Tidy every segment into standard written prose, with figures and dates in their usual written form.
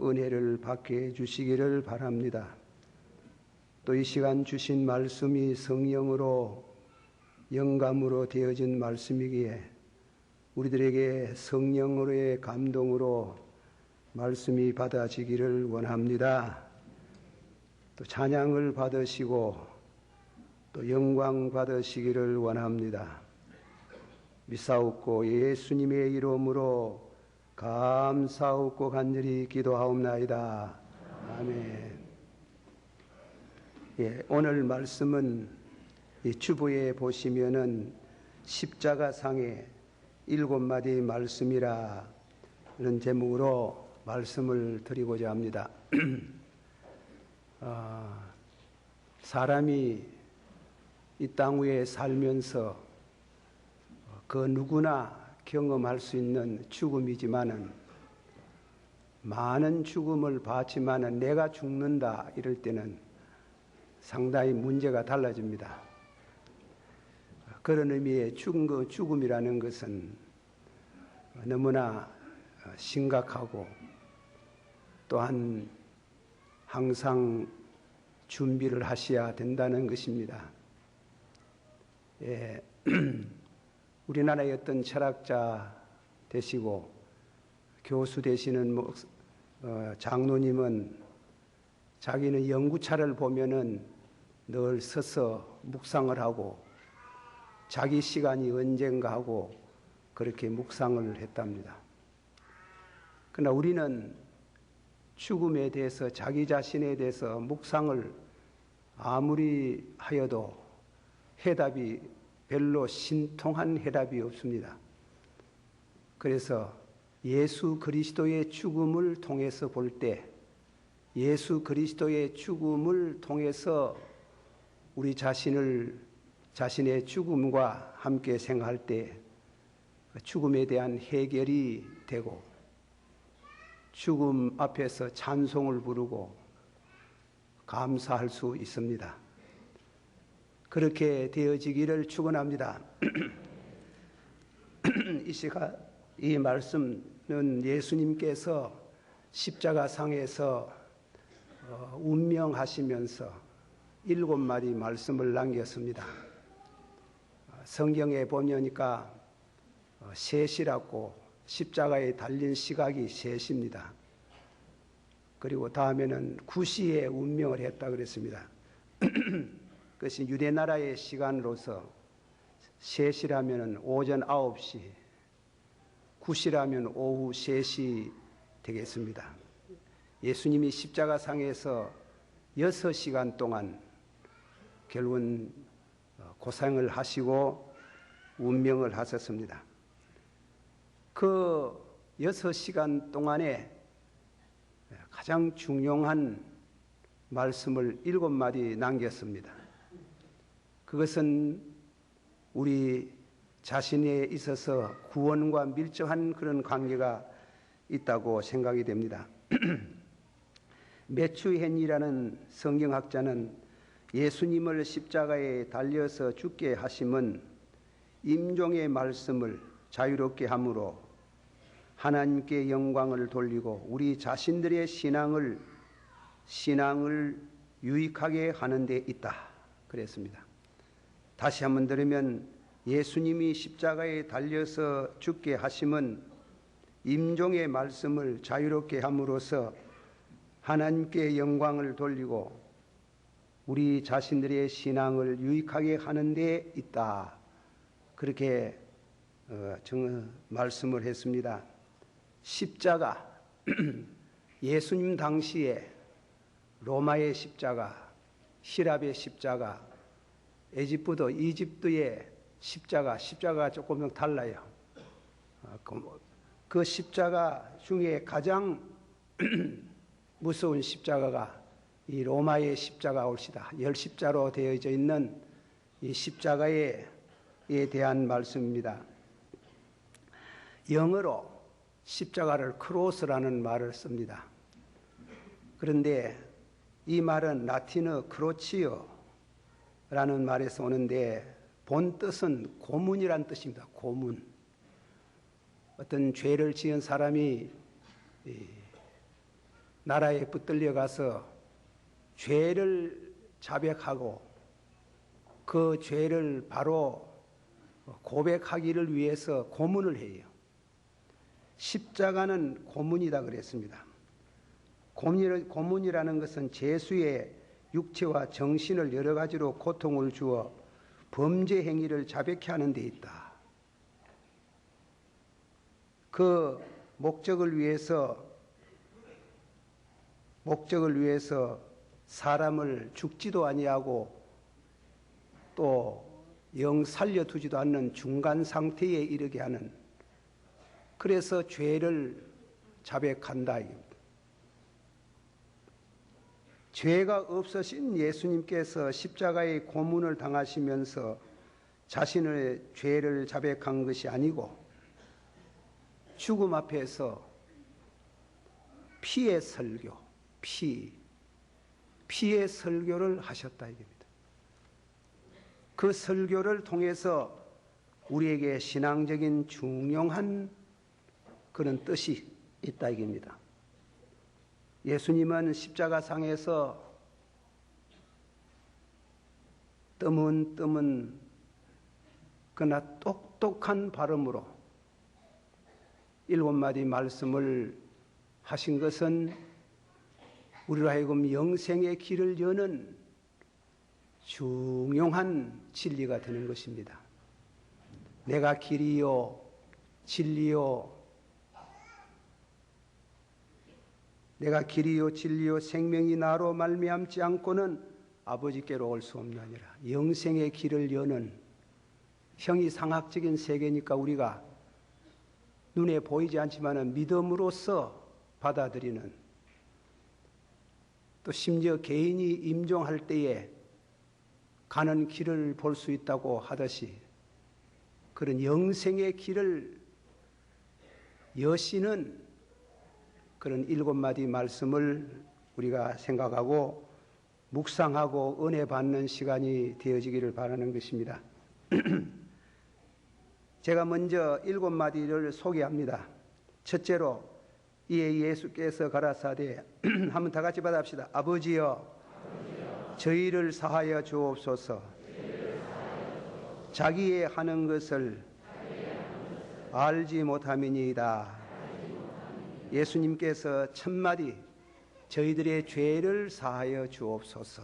은혜를 받게 해주시기를 바랍니다. 또 이 시간 주신 말씀이 성령으로 영감으로 되어진 말씀이기에 우리들에게 성령으로의 감동으로 말씀이 받아지기를 원합니다. 또 찬양을 받으시고 또 영광 받으시기를 원합니다. 미사옵고 예수님의 이름으로 감사옵고 간절히 기도하옵나이다. 아멘. 오늘 말씀은 이 주보에 보시면은 십자가상의 7마디 말씀이라 이런 제목으로 말씀을 드리고자 합니다. 사람이 이 땅 위에 살면서 그 누구나 경험할 수 있는 죽음이지만은 많은 죽음을 봤지만은 내가 죽는다 이럴 때는 상당히 문제가 달라집니다. 그런 의미의 죽음이라는 것은 너무나 심각하고 또한 항상 준비를 하셔야 된다는 것입니다. 우리나라의 어떤 철학자 되시고 교수 되시는 장로님은 자기는 연구차를 보면은 늘 서서 묵상을 하고 자기 시간이 언젠가 하고 그렇게 묵상을 했답니다. 그러나 우리는 죽음에 대해서 자기 자신에 대해서 묵상을 아무리 하여도 해답이 별로 신통한 해답이 없습니다. 그래서 예수 그리스도의 죽음을 통해서 볼 때 예수 그리스도의 죽음을 통해서 우리 자신의 죽음과 함께 생각할 때 죽음에 대한 해결이 되고 죽음 앞에서 찬송을 부르고 감사할 수 있습니다. 그렇게 되어지기를 축원합니다. 이 시간 이 말씀은 예수님께서 십자가상에서 운명하시면서 7마디 말씀을 남겼습니다. 성경에 보니까 셋이라고 십자가에 달린 시각이 셋입니다. 그리고 다음에는 9시에 운명을 했다 그랬습니다. 그것이 유대나라의 시간으로서 3시라면 오전 9시, 9시라면 오후 3시 되겠습니다. 예수님이 십자가상에서 6시간 동안 결국은 고생을 하시고 운명을 하셨습니다. 그 6시간 동안에 가장 중요한 말씀을 7마디 남겼습니다. 그것은 우리 자신에 있어서 구원과 밀접한 그런 관계가 있다고 생각이 됩니다. 매튜 헨리라는 성경학자는 예수님을 십자가에 달려서 죽게 하심은 임종의 말씀을 자유롭게 함으로 하나님께 영광을 돌리고 우리 자신들의 신앙을 유익하게 하는 데 있다 그랬습니다. 다시 한번 들으면 예수님이 십자가에 달려서 죽게 하심은 임종의 말씀을 자유롭게 함으로써 하나님께 영광을 돌리고 우리 자신들의 신앙을 유익하게 하는 데 있다. 그렇게 말씀을 했습니다. 십자가, 예수님 당시에 로마의 십자가, 히랍의 십자가, 이집트의 십자가가 조금 달라요. 그 십자가 중에 가장 무서운 십자가가 이 로마의 십자가 올시다. 10십자로 되어져 있는 이 십자가에 대한 말씀입니다. 영어로 십자가를 크로스라는 말을 씁니다. 그런데 이 말은 라틴어 크로치어라는 말에서 오는데 본 뜻은 고문이란 뜻입니다. 고문. 어떤 죄를 지은 사람이 나라에 붙들려 가서 죄를 자백하고 그 죄를 바로 고백하기를 위해서 고문을 해요. 십자가는 고문이다 그랬습니다. 고문이라는 것은 죄수의 육체와 정신을 여러 가지로 고통을 주어 범죄 행위를 자백케 하는 데 있다. 그 목적을 위해서 사람을 죽지도 아니하고 또 영 살려두지도 않는 중간 상태에 이르게 하는, 그래서 죄를 자백한다. 죄가 없으신 예수님께서 십자가의 고문을 당하시면서 자신의 죄를 자백한 것이 아니고 죽음 앞에서 피의 설교, 피의 설교를 하셨다 이겁니다. 그 설교를 통해서 우리에게 신앙적인 중요한 그런 뜻이 있다 이겁니다. 예수님은 십자가상에서 뜨문뜨문 그러나 똑똑한 발음으로 7마디 말씀을 하신 것은 우리로 하여금 영생의 길을 여는 중요한 진리가 되는 것입니다. 내가 길이요 진리요 생명이 나로 말미암지 않고는 아버지께로 올 수 없느니라. 영생의 길을 여는 형이상학적인 세계니까 우리가 눈에 보이지 않지만은 믿음으로써 받아들이는, 또 심지어 개인이 임종할 때에 가는 길을 볼 수 있다고 하듯이 그런 영생의 길을 여시는 그런 7마디 말씀을 우리가 생각하고 묵상하고 은혜 받는 시간이 되어지기를 바라는 것입니다. 제가 먼저 7마디를 소개합니다. 첫째로, 이에 예수께서 가라사대 한번 다 같이 받아합시다. 아버지여, 저희를 사하여 주옵소서. 자기의 하는 것을 알지 못함이니이다. 예수님께서 첫마디 저희들의 죄를 사하여 주옵소서,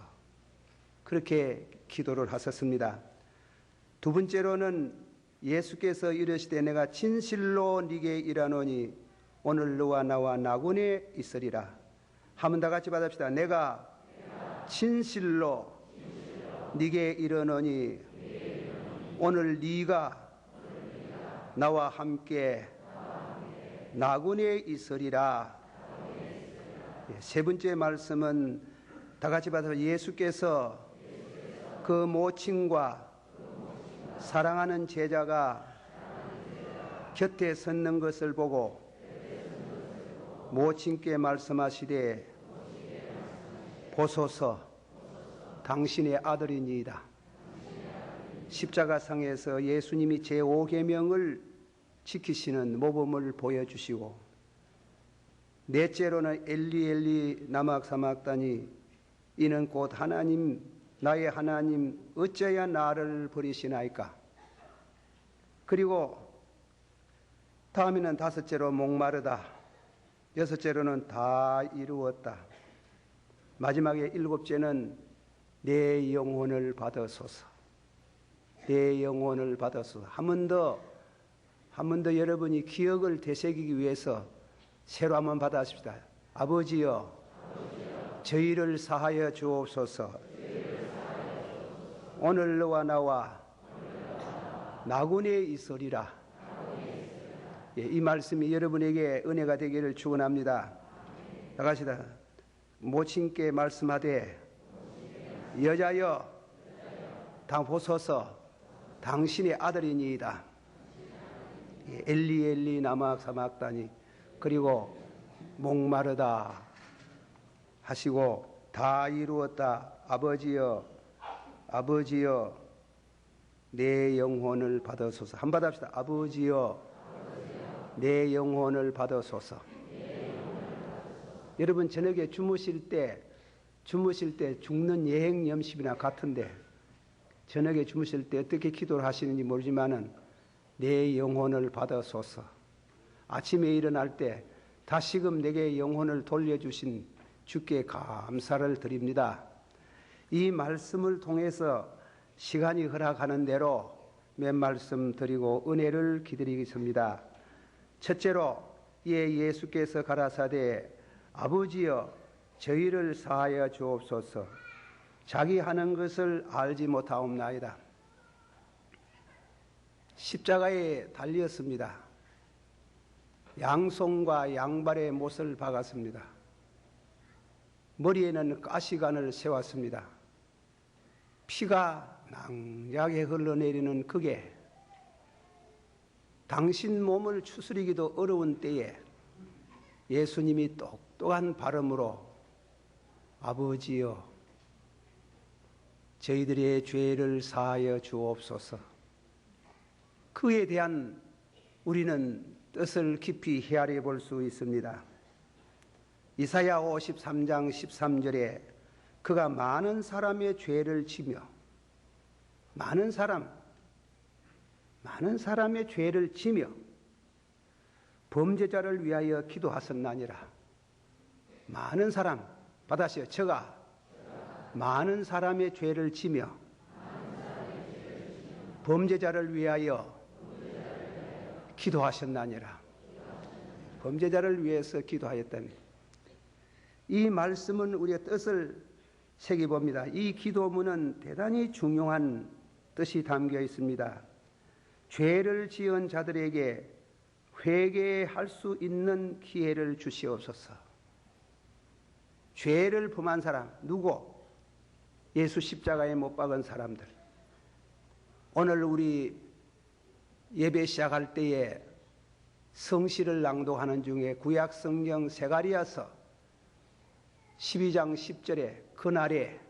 그렇게 기도를 하셨습니다. 두 번째로는 예수께서 이르시되 내가 진실로 네게 이르노니 오늘 너와 나와 나군에 있으리라. 한번 다 같이 받읍시다. 내가 진실로 네게 이르노니 오늘 네가 나와 함께 나군에 있으리라. 세 번째 말씀은 다 같이 받아서 예수께서 그 모친과 사랑하는 제자가 곁에 섰는 것을 보고 모친께 말씀하시되 보소서, 당신의 아들이니이다. 십자가상에서 예수님이 제5계명을 지키시는 모범을 보여주시고, 넷째로는 엘리 엘리 나막사막다니 이는 곧 하나님, 나의 하나님 어찌하여 나를 버리시나이까. 그리고 다음에는 다섯째로 목마르다, 여섯째로는 다 이루었다, 마지막에 일곱째는 내 영혼을 받으소서. 내 영혼을 받으소서. 한 번 더 여러분이 기억을 되새기기 위해서 새로 한번 받아십시다. 아버지여, 저희를 사하여 주옵소서. 오늘 너와 나와 나군에 있으리라. 이 말씀이 여러분에게 은혜가 되기를 축원합니다. 나가시다. 모친께 말씀하되 여자여, 당 보소서, 당신의 아들이니이다. 엘리 엘리 나막 사막다니, 그리고 목마르다 하시고 다 이루었다. 아버지여, 아버지여, 내 영혼을 받으소서. 한 번 합시다. 아버지여, 내 영혼을 받으소서. 여러분 저녁에 주무실 때 죽는 예행염심이나 같은데 저녁에 주무실 때 어떻게 기도를 하시는지 모르지만은 내 영혼을 받아소서. 아침에 일어날 때 다시금 내게 영혼을 돌려주신 주께 감사를 드립니다. 이 말씀을 통해서 시간이 허락하는 대로 몇 말씀 드리고 은혜를 기드리겠습니다. 첫째로 예수께서 가라사대 아버지여 저희를 사하여 주옵소서. 자기 하는 것을 알지 못하옵나이다. 십자가에 달렸습니다. 양손과 양발에 못을 박았습니다. 머리에는 가시관을 세웠습니다. 피가 낭자하게 흘러내리는 극에 당신 몸을 추스리기도 어려운 때에 예수님이 똑똑한 발음으로 아버지여 저희들의 죄를 사하여 주옵소서. 그에 대한 우리는 뜻을 깊이 헤아려 볼 수 있습니다. 이사야 53장 13절에 그가 많은 사람의 죄를 지며 많은 사람의 죄를 지며 범죄자를 위하여 기도하셨나니라. 많은 사람 받아시오. 저가 많은 사람의 죄를 지며 범죄자를 위하여 기도하셨나니라. 범죄자를 위해서 기도하였다니. 이 말씀은 우리의 뜻을 새겨봅니다. 이 기도문은 대단히 중요한 뜻이 담겨 있습니다. 죄를 지은 자들에게 회개할 수 있는 기회를 주시옵소서. 죄를 범한 사람, 누구? 예수 십자가에 못 박은 사람들. 오늘 우리 예배 시작할 때에 성시를 낭독하는 중에 구약 성경 세가리야서 12장 10절에 그날에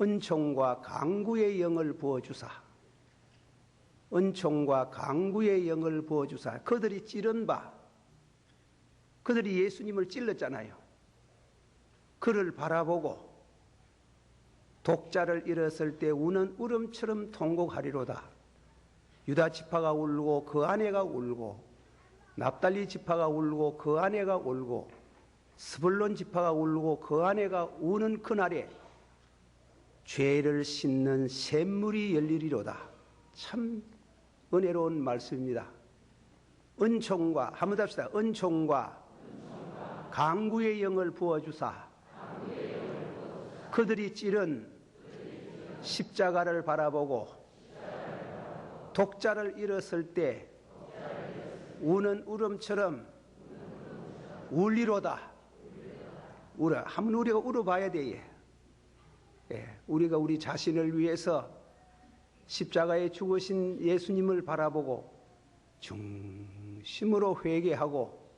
은총과 강구의 영을 부어주사, 은총과 강구의 영을 부어주사. 그들이 찌른 바, 그들이 예수님을 찔렀잖아요. 그를 바라보고 독자를 잃었을 때 우는 울음처럼 통곡하리로다. 유다 지파가 울고 그 아내가 울고, 납달리 지파가 울고 그 아내가 울고, 스불론 지파가 울고 그 아내가 우는 그날에 죄를 씻는 샘물이 열리리로다. 참 은혜로운 말씀입니다. 은총과, 한번 합시다. 은총과 강구의 영을 부어주사 그들이 찌른 십자가를 바라보고 독자를 잃었을 때 우는 울음처럼 울리로다. 울어. 한번 우리가 울어봐야 돼. 예, 우리가 우리 자신을 위해서 십자가에 죽으신 예수님을 바라보고 중심으로 회개하고,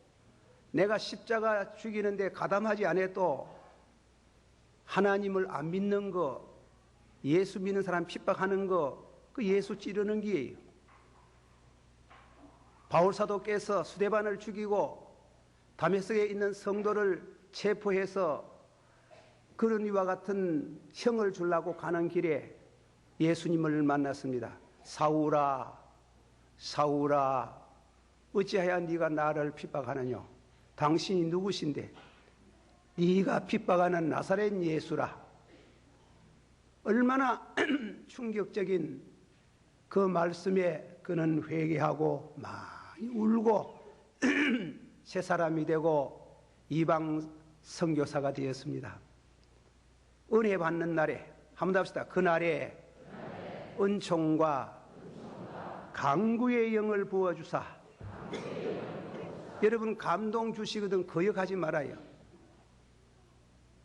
내가 십자가 죽이는데 가담하지 않아도 하나님을 안 믿는 거, 예수 믿는 사람 핍박하는 거, 그 예수 찌르는 기예요. 바울사도께서 스데반을 죽이고 다메섹에 있는 성도를 체포해서 그런 이와 같은 형을 주려고 가는 길에 예수님을 만났습니다. 사울아, 사울아, 어찌하여 네가 나를 핍박하느냐? 당신이 누구신데? 네가 핍박하는 나사렛 예수라. 얼마나 충격적인 그 말씀에 그는 회개하고 많이 울고 새 사람이 되고 이방 선교사가 되었습니다. 은혜 받는 날에, 한번 합시다. 그날에 은총과 강구의 영을 부어주사. 여러분 감동 주시거든 거역하지 말아요.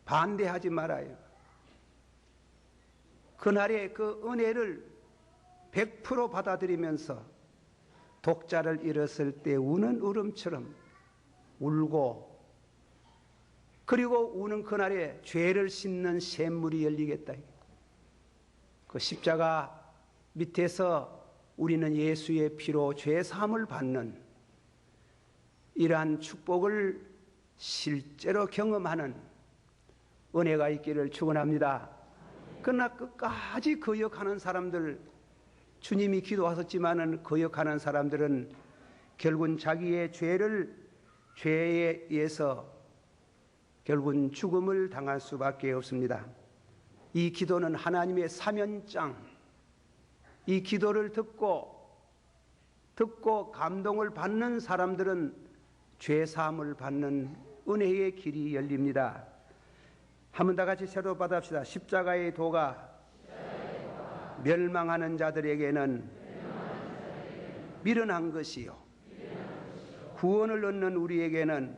반대하지 말아요. 그날에 그 은혜를 100% 받아들이면서 독자를 잃었을 때 우는 울음처럼 울고, 그리고 우는 그날에 죄를 씻는 샘물이 열리겠다. 그 십자가 밑에서 우리는 예수의 피로 죄 사함을 받는 이러한 축복을 실제로 경험하는 은혜가 있기를 축원합니다. 그러나 끝까지 거역하는 사람들, 주님이 기도하셨지만은 거역하는 사람들은 결국은 자기의 죄에 의해서 결국은 죽음을 당할 수밖에 없습니다. 이 기도는 하나님의 사면장, 이 기도를 듣고 감동을 받는 사람들은 죄사함을 받는 은혜의 길이 열립니다. 한번 다 같이 새로 받아봅시다. 십자가의 도가 멸망하는 자들에게는 미련한 것이요, 구원을 얻는 우리에게는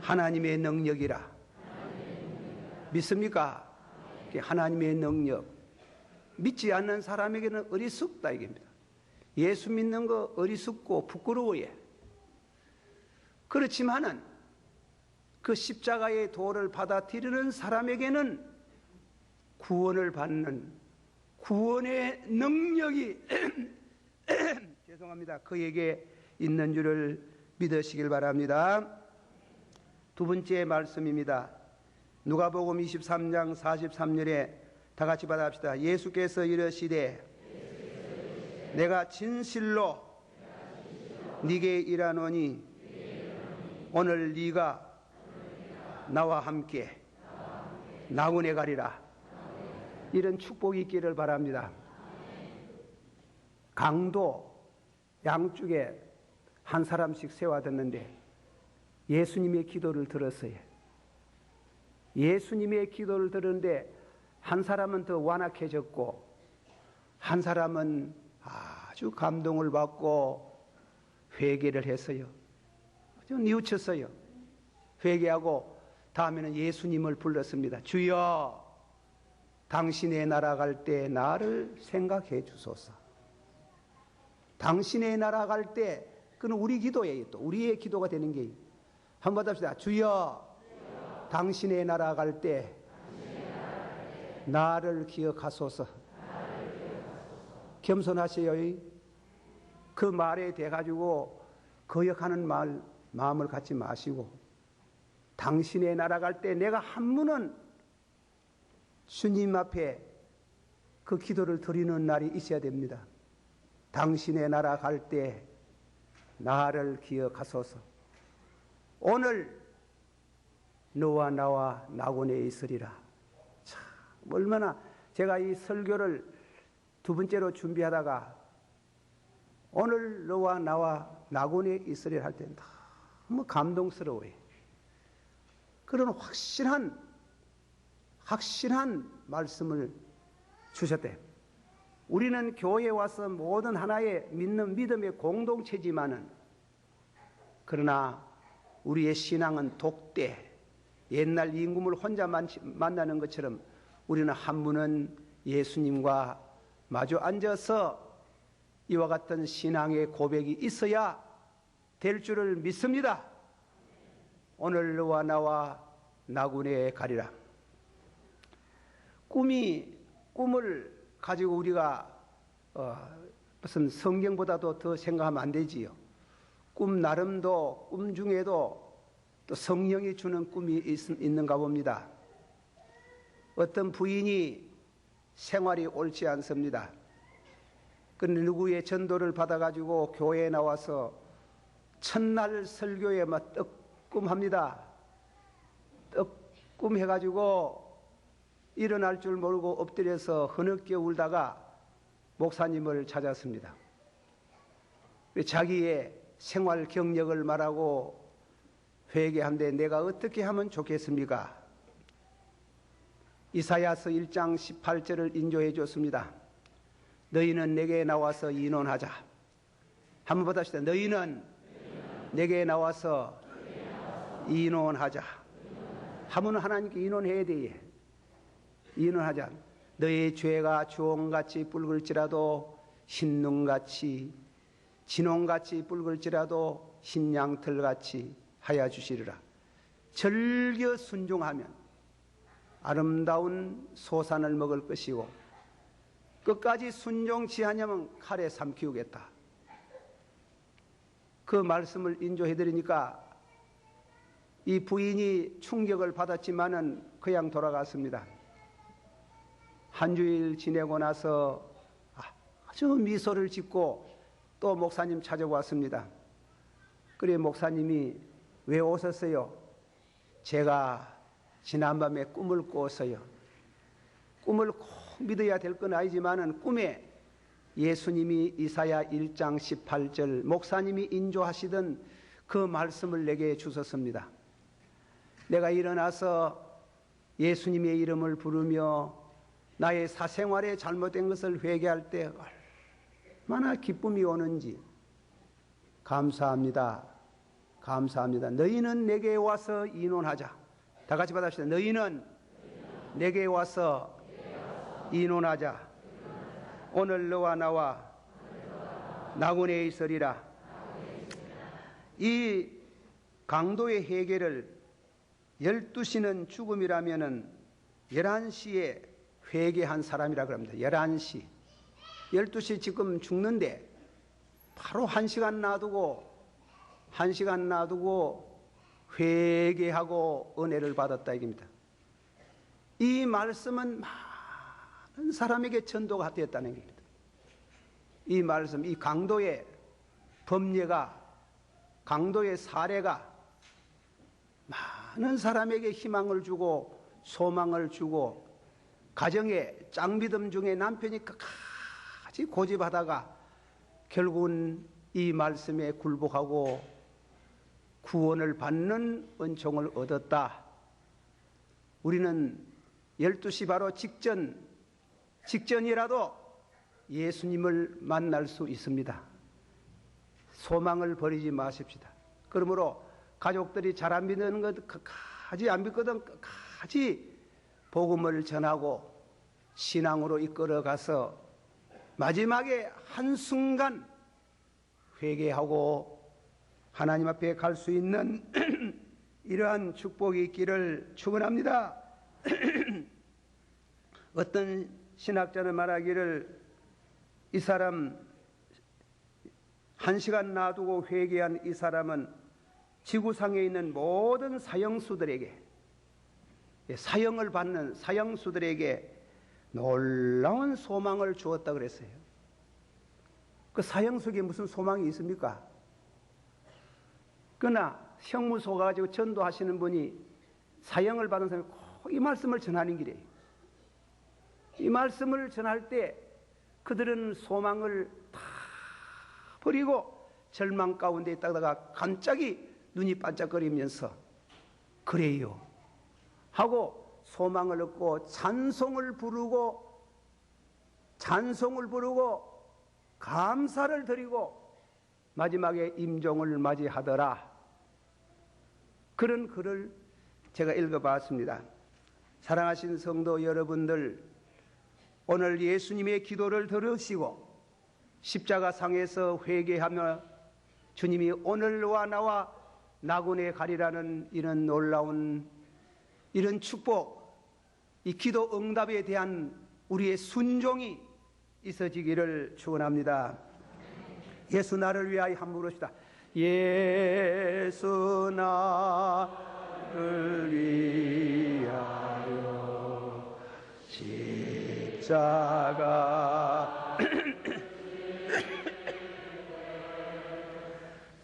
하나님의 능력이라. 믿습니까? 하나님의 능력. 믿지 않는 사람에게는 어리석다 이겁니다. 예수 믿는 거 어리석고 부끄러워해. 그렇지만은 그 십자가의 도를 받아들이는 사람에게는 구원을 받는 구원의 능력이 죄송합니다. 그에게 있는 줄을 믿으시길 바랍니다. 두 번째 말씀입니다. 누가복음 23장 43절에 다 같이 받아봅시다. 예수께서 이르시되 내가 진실로 네게 이르노니 오늘 네가 나와 함께 나군에 가리라. 이런 축복이 있기를 바랍니다. 강도 양쪽에 한 사람씩 세워뒀는데 예수님의 기도를 들었어요. 예수님의 기도를 들었는데 한 사람은 더 완악해졌고 한 사람은 아주 감동을 받고 회개를 했어요. 좀 뉘우쳤어요. 회개하고 다음에는 예수님을 불렀습니다. 주여, 당신의 나라 갈 때 나를 생각해 주소서. 당신의 나라 갈 때 그는 우리 기도예요. 또 우리의 기도가 되는 게 한번 받읍시다. 주여, 당신의 나라 갈 때 나를 기억하소서. 겸손하세요. 그 말에 대가지고 거역하는 마음을 갖지 마시고 당신의 나라 갈 때 내가 한 분은 주님 앞에 그 기도를 드리는 날이 있어야 됩니다. 당신의 나라 갈 때 나를 기억하소서. 오늘 너와 나와 낙원에 있으리라. 참 얼마나 제가 이 설교를 두 번째로 준비하다가 오늘 너와 나와 낙원에 있으리라 할 때 너무 감동스러워요. 그런 확실한 말씀을 주셨대. 우리는 교회에 와서 모든 하나의 믿는 믿음의 공동체지만은 그러나 우리의 신앙은 독대, 옛날 임금을 혼자 만나는 것처럼 우리는 한 분은 예수님과 마주 앉아서 이와 같은 신앙의 고백이 있어야 될 줄을 믿습니다. 오늘 너와 나와 나군에 가리라. 꿈을 가지고 우리가 무슨 성경보다도 더 생각하면 안 되지요. 꿈 나름도 꿈 중에도 또 성령이 주는 꿈이 있는가 봅니다. 어떤 부인이 생활이 옳지 않습니다. 그 누구의 전도를 받아가지고 교회에 나와서 첫날 설교에 막 떡꿈합니다. 떡꿈 해가지고 일어날 줄 모르고 엎드려서 흐느껴 울다가 목사님을 찾았습니다. 자기의 생활 경력을 말하고 회개한데 내가 어떻게 하면 좋겠습니까? 이사야서 1장 18절을 인조해 줬습니다. 너희는 내게 나와서 의논하자. 한번 받아봅시다. 너희는 내게 나와서 의논하자. 하면 하나님께 의논해야 돼. 의논하자. 너의 죄가 주홍같이 붉을지라도 흰눈같이 진홍같이 붉을지라도 흰 양털같이 하여 주시리라. 절겨 순종하면 아름다운 소산을 먹을 것이고 끝까지 순종치 않으면 칼에 삼키우겠다. 그 말씀을 인조해 드리니까 이 부인이 충격을 받았지만은 그냥 돌아갔습니다. 한 주일 지내고 나서 아주 미소를 짓고 또 목사님 찾아왔습니다. 그래 목사님이 왜 오셨어요? 제가 지난밤에 꿈을 꿨어요. 꿈을 꼭 믿어야 될 건 아니지만은 꿈에 예수님이 이사야 1장 18절 목사님이 인조하시던 그 말씀을 내게 주셨습니다. 내가 일어나서 예수님의 이름을 부르며 나의 사생활에 잘못된 것을 회개할 때 얼마나 기쁨이 오는지 감사합니다. 감사합니다. 너희는 내게 와서 의논하자. 다 같이 받아봅시다. 너희는 내게 와서 의논하자. 오늘 너와 나와 나군에 있으리라. 이 강도의 해결을 12시는 죽음이라면은 11시에 회개한 사람이라고 합니다. 11시. 12시 지금 죽는데 바로 1시간 놔두고 회개하고 은혜를 받았다 이겁니다. 이 말씀은 많은 사람에게 전도가 되었다는 겁니다. 이 말씀, 이 강도의 범죄가, 강도의 사례가 많은 사람에게 희망을 주고 소망을 주고 가정에 짱비듬 중에 남편이 끝까지 고집하다가 결국은 이 말씀에 굴복하고 구원을 받는 은총을 얻었다. 우리는 12시 바로 직전이라도 예수님을 만날 수 있습니다. 소망을 버리지 마십시다. 그러므로 가족들이 잘 안 믿는 것 끝까지 안 믿거든 끝까지 복음을 전하고 신앙으로 이끌어가서 마지막에 한순간 회개하고 하나님 앞에 갈 수 있는 이러한 축복이 있기를 축원합니다. 어떤 신학자는 말하기를 이 사람 1시간 놔두고 회개한 이 사람은 지구상에 있는 모든 사형수들에게 사형을 받는 사형수들에게 놀라운 소망을 주었다 그랬어요. 그 사형수에게 무슨 소망이 있습니까? 그러나 형무소 가지고 전도하시는 분이 사형을 받은 사람이 꼭 이 말씀을 전하는 길이에요. 이 말씀을 전할 때 그들은 소망을 다 버리고 절망 가운데 있다가 갑자기 눈이 반짝거리면서 그래요 하고 소망을 얻고 찬송을 부르고 감사를 드리고 마지막에 임종을 맞이하더라. 그런 글을 제가 읽어봤습니다. 사랑하신 성도 여러분들, 오늘 예수님의 기도를 들으시고 십자가 상에서 회개하며 주님이 오늘과 나와 나군에 가리라는 이런 놀라운 이런 축복, 이 기도 응답에 대한 우리의 순종이 있어지기를 축원합니다. 예수 나를 위하여 한번 부릅시다. 예수 나를 위하여 십자가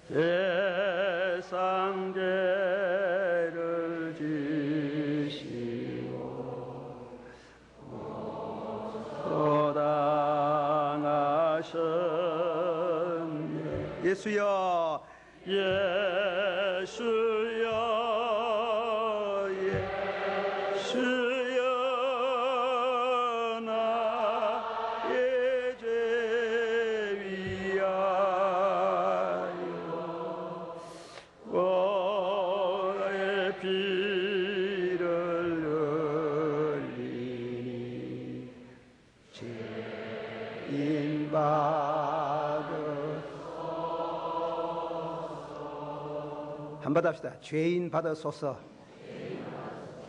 세상 죄를 지시고 소당하셨네. 예수여 예수여 예수여 나의 죄 위하여 나의 피를 흘리니 죄인 한번 합시다. 죄인 받으소서.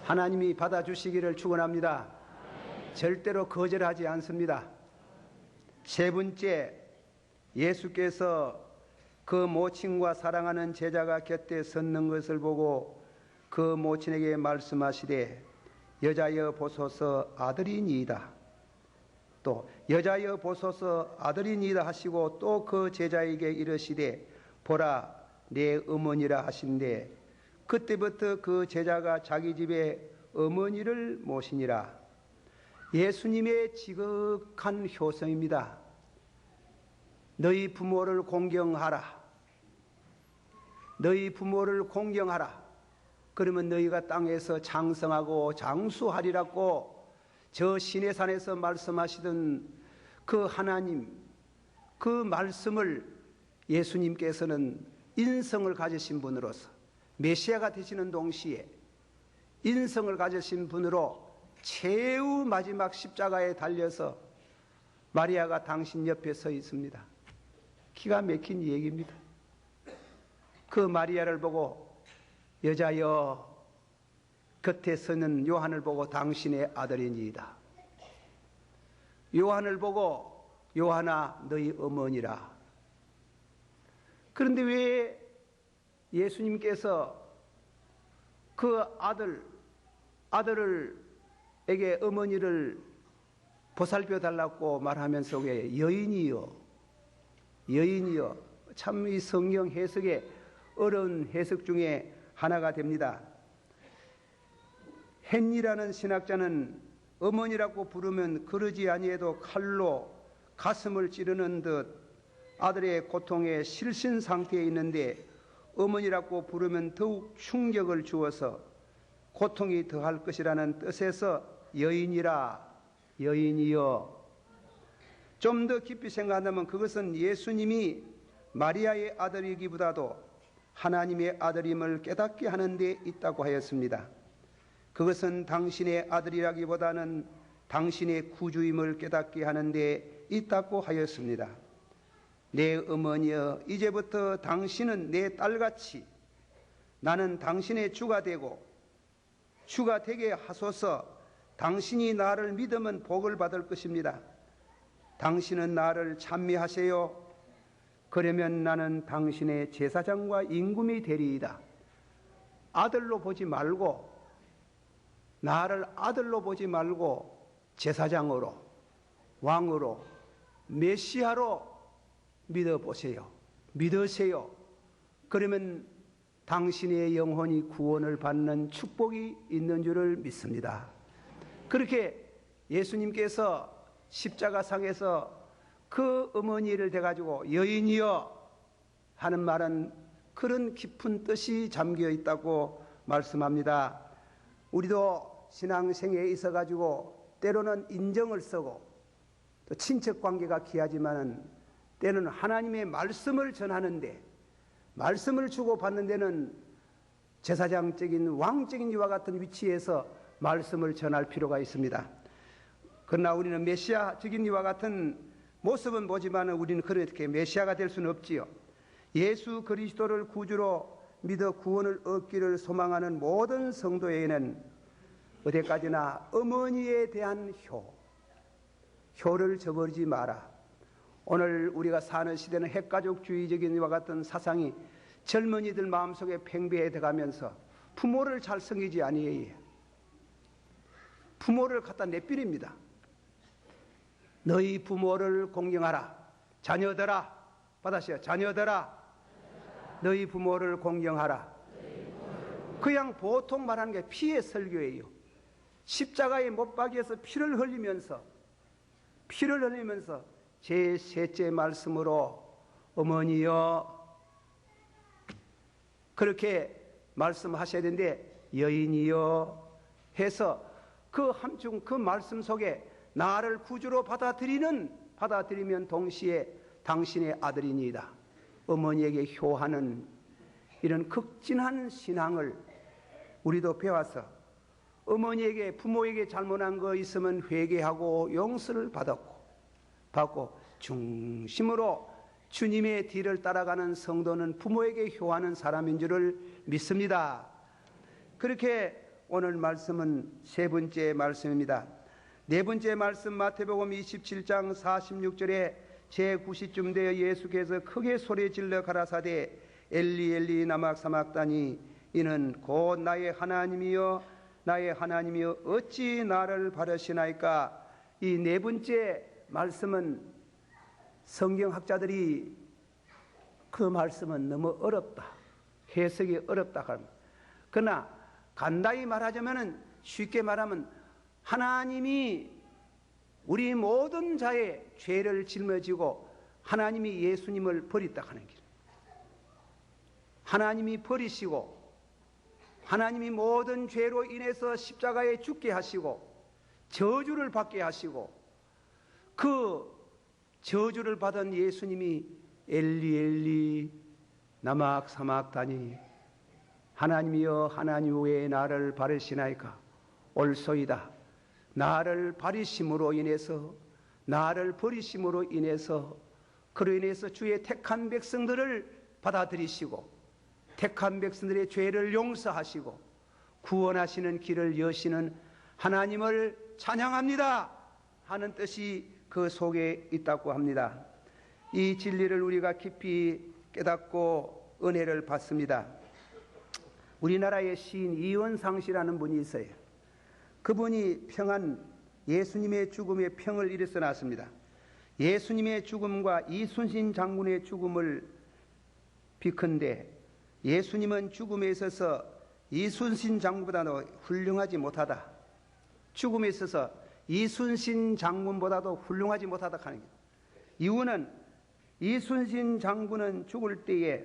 하나님이 받아주시기를 축원합니다. 절대로 거절하지 않습니다. 세 번째, 예수께서 그 모친과 사랑하는 제자가 곁에 섰는 것을 보고 그 모친에게 말씀하시되 여자여 보소서 아들이니이다. 또 여자여 보소서 아들이니이다 하시고 또 그 제자에게 이르시되 보라 내 어머니라 하신대 그때부터 그 제자가 자기 집에 어머니를 모시니라. 예수님의 지극한 효성입니다. 너희 부모를 공경하라. 너희 부모를 공경하라. 그러면 너희가 땅에서 장성하고 장수하리라고 저 시내산에서 말씀하시던 그 하나님, 그 말씀을 예수님께서는 인성을 가지신 분으로서 메시아가 되시는 동시에 인성을 가지신 분으로 최후 마지막 십자가에 달려서 마리아가 당신 옆에 서 있습니다. 기가 막힌 얘기입니다. 그 마리아를 보고 여자여 곁에 서는 요한을 보고 당신의 아들이니이다. 요한을 보고 요한아 너희 어머니라. 그런데 왜 예수님께서 그 아들에게 어머니를 보살펴 달라고 말하면서 왜 여인이여 참 이 성경 해석의 어려운 해석 중에 하나가 됩니다. 헨리라는 신학자는 어머니라고 부르면 그러지 아니해도 칼로 가슴을 찌르는 듯 아들의 고통에 실신 상태에 있는데 어머니라고 부르면 더욱 충격을 주어서 고통이 더할 것이라는 뜻에서 여인이여. 좀 더 깊이 생각한다면 그것은 예수님이 마리아의 아들이기보다도 하나님의 아들임을 깨닫게 하는 데 있다고 하였습니다. 그것은 당신의 아들이라기보다는 당신의 구주임을 깨닫게 하는 데 있다고 하였습니다. 내 어머니여, 이제부터 당신은 내 딸같이 나는 당신의 주가 되고 주가 되게 하소서. 당신이 나를 믿으면 복을 받을 것입니다. 당신은 나를 찬미하세요. 그러면 나는 당신의 제사장과 임금이 되리이다. 아들로 보지 말고, 나를 아들로 보지 말고 제사장으로, 왕으로, 메시아로 믿어보세요. 믿으세요. 그러면 당신의 영혼이 구원을 받는 축복이 있는 줄을 믿습니다. 그렇게 예수님께서 십자가상에서 그 어머니를 대가지고 여인이여 하는 말은 그런 깊은 뜻이 잠겨 있다고 말씀합니다. 우리도 신앙생에 있어가지고 때로는 인정을 쓰고 또 친척관계가 귀하지만은 때는 하나님의 말씀을 전하는데 말씀을 주고받는 데는 제사장적인 왕적인 이와 같은 위치에서 말씀을 전할 필요가 있습니다. 그러나 우리는 메시아적인 이와 같은 모습은 보지만 우리는 그렇게 메시아가 될 수는 없지요. 예수 그리스도를 구주로 믿어 구원을 얻기를 소망하는 모든 성도에게는 어디까지나 어머니에 대한 효를 저버리지 마라. 오늘 우리가 사는 시대는 핵가족주의적인 이와 같은 사상이 젊은이들 마음속에 팽배해 들어가면서 부모를 잘 섬기지 아니해요. 부모를 갖다 내버립니다. 너희 부모를 공경하라. 자녀들아, 받아시오. 자녀들아, 너희 부모를 공경하라. 그냥 보통 말하는 게 피의 설교예요. 십자가에 못 박여서 피를 흘리면서 제 셋째 말씀으로 어머니여 그렇게 말씀하셔야 되는데 여인이여 해서 그 함중 그 말씀 속에 나를 구주로 받아들이면 동시에 당신의 아들이니이다. 어머니에게 효하는 이런 극진한 신앙을 우리도 배워서 어머니에게 부모에게 잘못한 거 있으면 회개하고 용서를 받고 중심으로 주님의 뒤를 따라가는 성도는 부모에게 효하는 사람인 줄을 믿습니다. 그렇게 오늘 말씀은 세 번째 말씀입니다. 네 번째 말씀 마태복음 27장 46절에 제9시쯤 되어 예수께서 크게 소리 질러 가라사대 엘리 엘리 나막 사막다니 이는 곧 나의 하나님이여 나의 하나님이여 어찌 나를 바르시나이까. 이 네 번째 말씀은 성경학자들이 그 말씀은 너무 어렵다, 해석이 어렵다 합니다. 그러나 간단히 말하자면, 쉽게 말하면 하나님이 우리 모든 자의 죄를 짊어지고 하나님이 예수님을 버렸다 하는 길. 하나님이 버리시고 하나님이 모든 죄로 인해서 십자가에 죽게 하시고 저주를 받게 하시고, 그 저주를 받은 예수님이 엘리 엘리 나막 사막다니 하나님이여 하나님 왜 나를 바르시나이까. 옳소이다. 나를 바리심으로 인해서, 나를 버리심으로 인해서, 그로 인해서 주의 택한 백성들을 받아들이시고 택한 백성들의 죄를 용서하시고 구원하시는 길을 여시는 하나님을 찬양합니다 하는 뜻이 그 속에 있다고 합니다. 이 진리를 우리가 깊이 깨닫고 은혜를 받습니다. 우리나라의 시인 이원상 씨라는 분이 있어요. 그분이 예수님의 죽음에 평을 일어서 놨습니다. 예수님의 죽음과 이순신 장군의 죽음을 비컨대 예수님은 죽음에 있어서 이순신 장군보다도 훌륭하지 못하다. 죽음에 있어서 이순신 장군보다도 훌륭하지 못하다 하는 거예요. 이유는 이순신 장군은 죽을 때에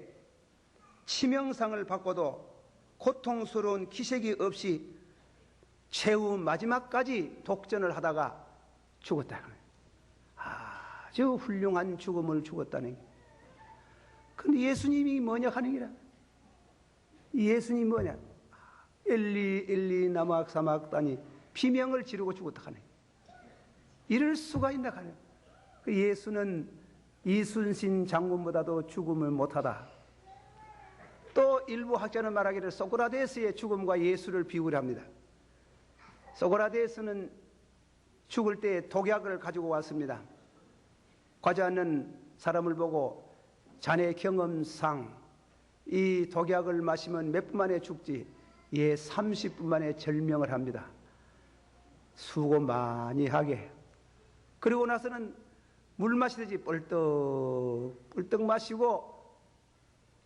치명상을 받고도 고통스러운 기색이 없이 최후 마지막까지 독전을 하다가 죽었다는 거예요. 아주 훌륭한 죽음을 죽었다는 거예요. 근데 예수님이 뭐냐 하는 거라. 예수님이 뭐냐? 엘리 엘리 나막 사막다니 비명을 지르고 죽었다 하네. 이럴 수가 있나 하네. 그 예수는 이순신 장군보다도 죽음을 못하다. 또 일부 학자는 말하기를 소크라테스의 죽음과 예수를 비유를 합니다. 소크라테스는 죽을 때 독약을 가지고 왔습니다. 과자는 사람을 보고 자네 경험상 이 독약을 마시면 몇 분 만에 죽지? 예, 30분 만에 절명을 합니다. 수고 많이 하게. 그리고 나서는 물 마시듯이 뻘떡 마시고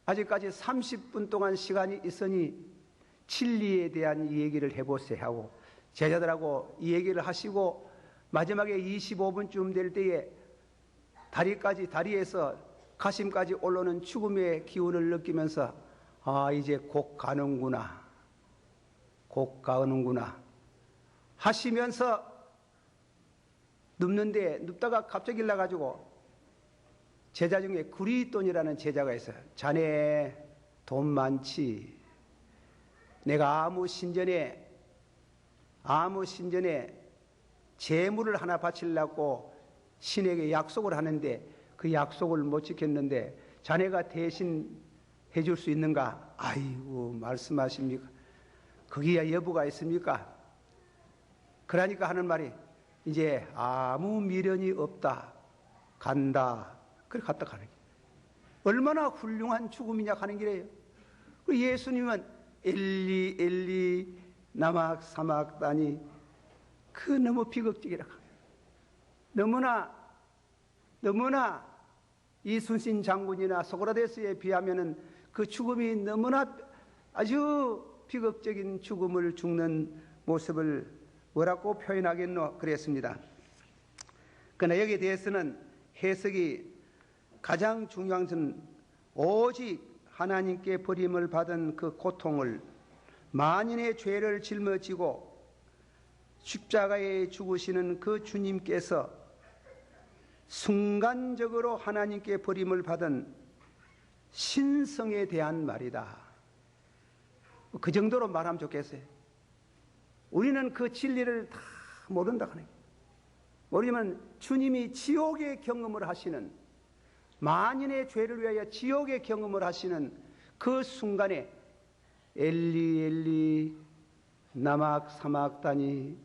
아직까지 30분 동안 시간이 있으니 진리에 대한 얘기를 해보세요 하고 제자들하고 이 얘기를 하시고 마지막에 25분쯤 될 때에 다리에서 가심까지 올라오는 죽음의 기운을 느끼면서 이제 곧 가는구나 하시면서 눕다가 갑자기 일어나가지고 제자 중에 구리돈이라는 제자가 있어요. 자네 돈 많지? 내가 아무 신전에 재물을 하나 바치려고 신에게 약속을 하는데 그 약속을 못 지켰는데 자네가 대신 해줄 수 있는가? 아이고 말씀하십니까? 거기야 여부가 있습니까? 그러니까 하는 말이 이제 아무 미련이 없다. 간다. 그래 갔다 가는 게 얼마나 훌륭한 죽음이냐 하는 길이에요. 예수님은 엘리 엘리 나막 사막다니 그 너무 비극적이라 너무나 이순신 장군이나 소크라테스에 비하면은 그 죽음이 너무나 아주 비극적인 죽음을 죽는 모습을 뭐라고 표현하겠노 그랬습니다. 그러나 여기에 대해서는 해석이 가장 중요한 것은 오직 하나님께 버림을 받은 그 고통을 만인의 죄를 짊어지고 십자가에 죽으시는 그 주님께서 순간적으로 하나님께 버림을 받은 신성에 대한 말이다. 그 정도로 말하면 좋겠어요. 우리는 그 진리를 다 모른다 하는 거예요. 모르면 주님이 지옥의 경험을 하시는 만인의 죄를 위하여 지옥의 경험을 하시는 그 순간에 엘리 엘리 나막 사막다니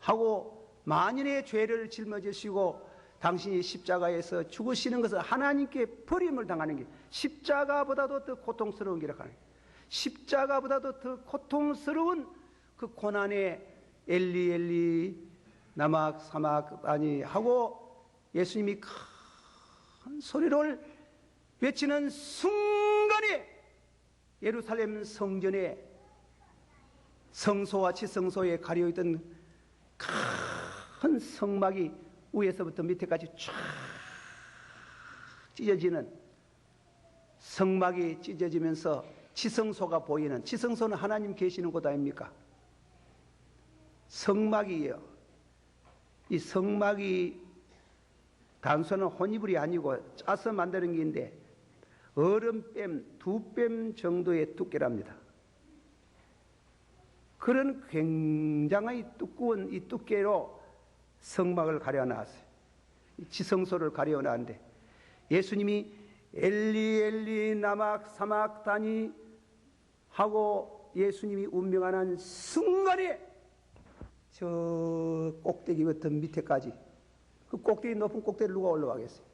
하고 만인의 죄를 짊어지시고 당신이 십자가에서 죽으시는 것은 하나님께 버림을 당하는 게 십자가보다도 더 고통스러운 길이라고 하는 거예요. 십자가보다도 더 고통스러운 그 고난에 엘리 엘리 나막 사막다니 하고 예수님이 큰 소리를 외치는 순간에 예루살렘 성전에 성소와 지성소에 가려있던 큰 성막이 위에서부터 밑에까지 쫙 찢어지는, 성막이 찢어지면서 지성소가 보이는, 지성소는 하나님 계시는 곳 아닙니까? 성막이에요. 이 성막이 단순한 혼이불이 아니고 짜서 만드는 게인데 얼음뺨 2뺨 정도의 두께랍니다. 그런 굉장히 두꺼운 이 두께로 성막을 가려놨어요. 지성소를 가려놨는데 예수님이 엘리 엘리 나막 사막다니 하고 예수님이 운명하는 순간에 저 꼭대기부터 밑에까지, 그 꼭대기 높은 꼭대기를 누가 올라가겠어요?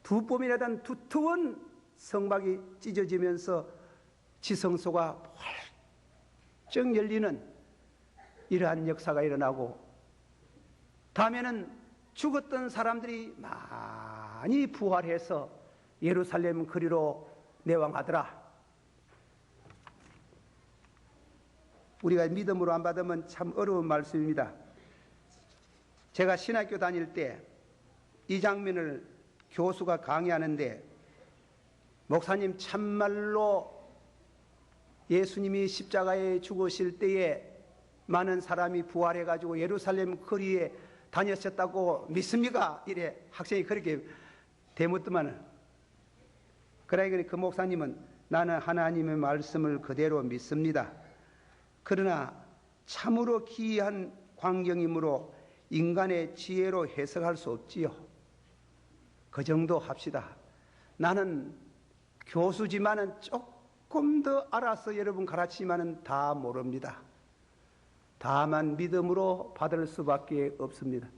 2뼘이나 두터운 성막이 찢어지면서 지성소가 활짝 열리는 이러한 역사가 일어나고, 다음에는 죽었던 사람들이 많이 부활해서 예루살렘 거리로 내왕하더라. 우리가 믿음으로 안 받으면 참 어려운 말씀입니다. 제가 신학교 다닐 때 이 장면을 교수가 강의하는데, 목사님 참말로 예수님이 십자가에 죽으실 때에 많은 사람이 부활해가지고 예루살렘 거리에 다녔었다고 믿습니까? 이래 학생이 그렇게 대묻더만, 그러니까 그 목사님은 나는 하나님의 말씀을 그대로 믿습니다. 그러나 참으로 기이한 광경이므로 인간의 지혜로 해석할 수 없지요. 그 정도 합시다. 나는 교수지만은 조금 더 알아서 여러분 가르치지만은 다 모릅니다. 다만 믿음으로 받을 수밖에 없습니다.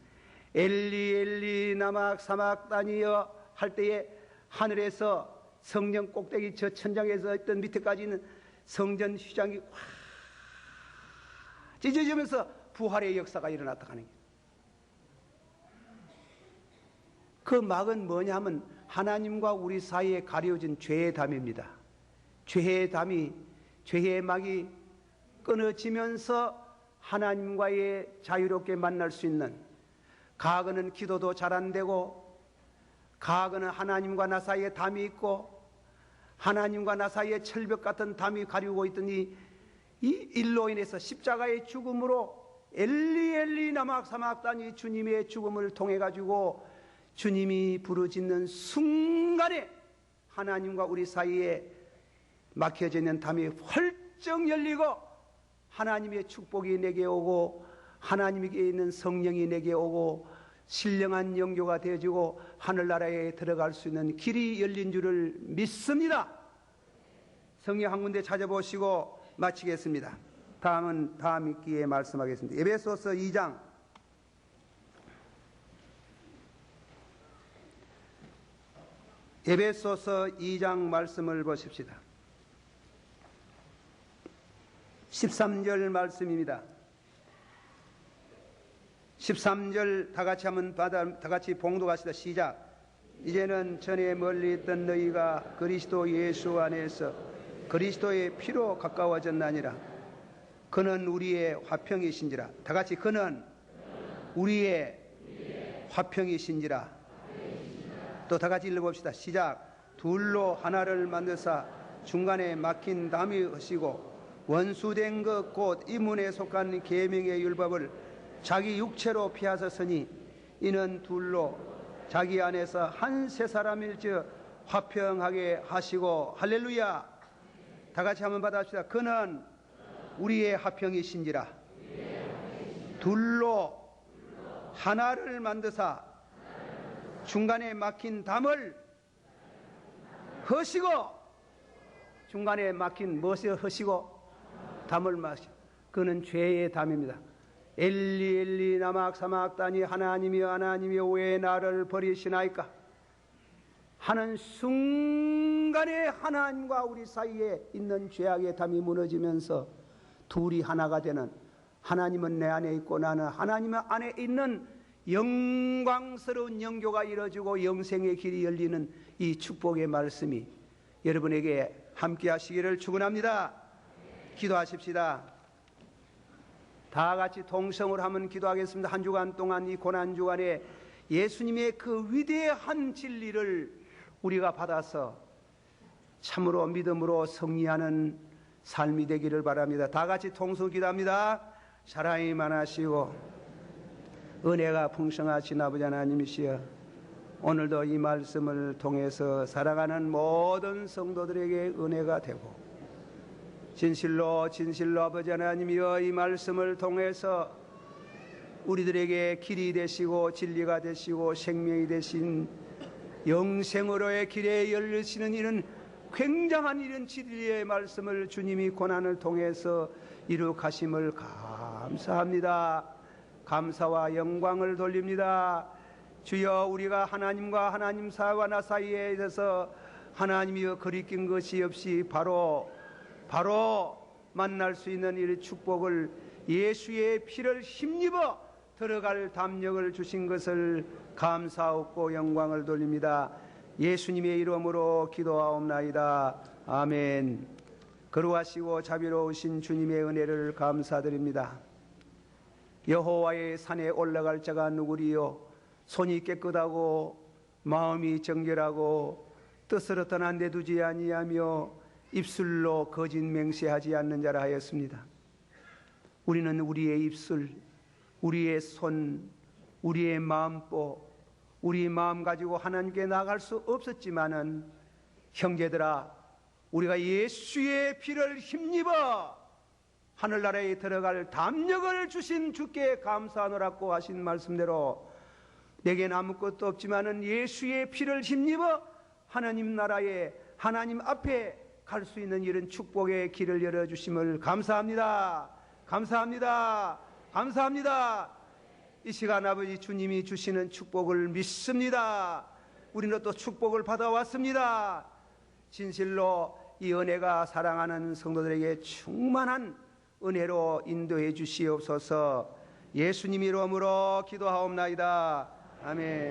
엘리 엘리 나막 사막다니여 할 때에 하늘에서 성전 꼭대기 저 천장에서 있던 밑에까지는 성전 휘장이 확 찢어지면서 부활의 역사가 일어났다 하는 거예요. 그 막은 뭐냐면 하나님과 우리 사이에 가려진 죄의 담입니다. 죄의 담이, 죄의 막이 끊어지면서 하나님과의 자유롭게 만날 수 있는, 과거는 기도도 잘 안 되고, 과거는 하나님과 나 사이에 담이 있고, 하나님과 나 사이에 철벽 같은 담이 가리고 있던 이 일로 인해서 십자가의 죽음으로 엘리 엘리 나막 사막다니 주님의 죽음을 통해 가지고 주님이 부르짖는 순간에 하나님과 우리 사이에 막혀져 있는 담이 활짝 열리고 하나님의 축복이 내게 오고 하나님께 있는 성령이 내게 오고 신령한 영교가 되어지고 하늘나라에 들어갈 수 있는 길이 열린 줄을 믿습니다. 성경 한 군데 찾아보시고 마치겠습니다. 다음은 다음 기회에 말씀하겠습니다. 에베소서 2장 2장 말씀을 보십시다. 13절 말씀입니다. 13절 다 같이 한번 다 같이 봉독하시다. 시작. 이제는 전에 멀리 있던 너희가 그리스도 예수 안에서 그리스도의 피로 가까워졌나니라. 그는 우리의 화평이신지라. 다 같이 그는 우리의 화평이신지라. 또 다 같이 읽어봅시다. 시작. 둘로 하나를 만드사 중간에 막힌 담이 하시고 원수된 것 곧 이문에 속한 계명의 율법을 자기 육체로 피하셨으니 이는 둘로 자기 안에서 한 세 사람일즉 화평하게 하시고. 할렐루야. 다 같이 한번 받아봅시다. 그는 우리의 화평이신지라. 둘로 하나를 만드사 중간에 막힌 담을 허시고. 중간에 막힌 무엇을 허시고? 담을 마시고. 그는 죄의 담입니다. 엘리 엘리 나막 사막다니 하나님이여 하나님이여 왜 나를 버리시나이까. 하는 순간에 하나님과 우리 사이에 있는 죄악의 담이 무너지면서 둘이 하나가 되는, 하나님은 내 안에 있고 나는 하나님 안에 있는 영광스러운 영교가 이루어지고 영생의 길이 열리는 이 축복의 말씀이 여러분에게 함께 하시기를 축원합니다. 기도하십시다. 다 같이 동성으로 한번 기도하겠습니다. 한 주간 동안 이 고난 주간에 예수님의 그 위대한 진리를 우리가 받아서 참으로 믿음으로 승리하는 삶이 되기를 바랍니다. 다 같이 통성 기도합니다. 사랑이 많으시고 은혜가 풍성하신 아버지 하나님이시여, 오늘도 이 말씀을 통해서 살아가는 모든 성도들에게 은혜가 되고 진실로 아버지 하나님이여, 이 말씀을 통해서 우리들에게 길이 되시고 진리가 되시고 생명이 되신 영생으로의 길에 열리시는 이런 굉장한 이런 진리의 말씀을 주님이 고난을 통해서 이룩하심을 감사합니다. 감사와 영광을 돌립니다. 주여, 우리가 하나님과 하나님 사이와 사이에 있어서 하나님이여 거리낀 것이 없이 바로 만날 수 있는 이 축복을 예수의 피를 힘입어 들어갈 담력을 주신 것을 감사하고 영광을 돌립니다. 예수님의 이름으로 기도하옵나이다. 아멘. 거룩하시고 자비로우신 주님의 은혜를 감사드립니다. 여호와의 산에 올라갈 자가 누구리요? 손이 깨끗하고 마음이 정결하고 뜻으로 떠난 데 두지 아니하며 입술로 거짓 맹세하지 않는 자라 하였습니다. 우리는 우리의 입술, 우리의 손, 우리의 마음보, 우리 마음 가지고 하나님께 나갈 수 없었지만은, 형제들아, 우리가 예수의 피를 힘입어 하늘나라에 들어갈 담력을 주신 주께 감사하노라고 하신 말씀대로 내겐 아무것도 없지만은 예수의 피를 힘입어 하나님 나라에, 하나님 앞에 갈 수 있는 이런 축복의 길을 열어주심을 감사합니다. 감사합니다. 감사합니다. 이 시간 아버지 주님이 주시는 축복을 믿습니다. 우리는 또 축복을 받아왔습니다. 진실로 이 은혜가 사랑하는 성도들에게 충만한 은혜로 인도해 주시옵소서. 예수님 이름으로 기도하옵나이다. 아멘.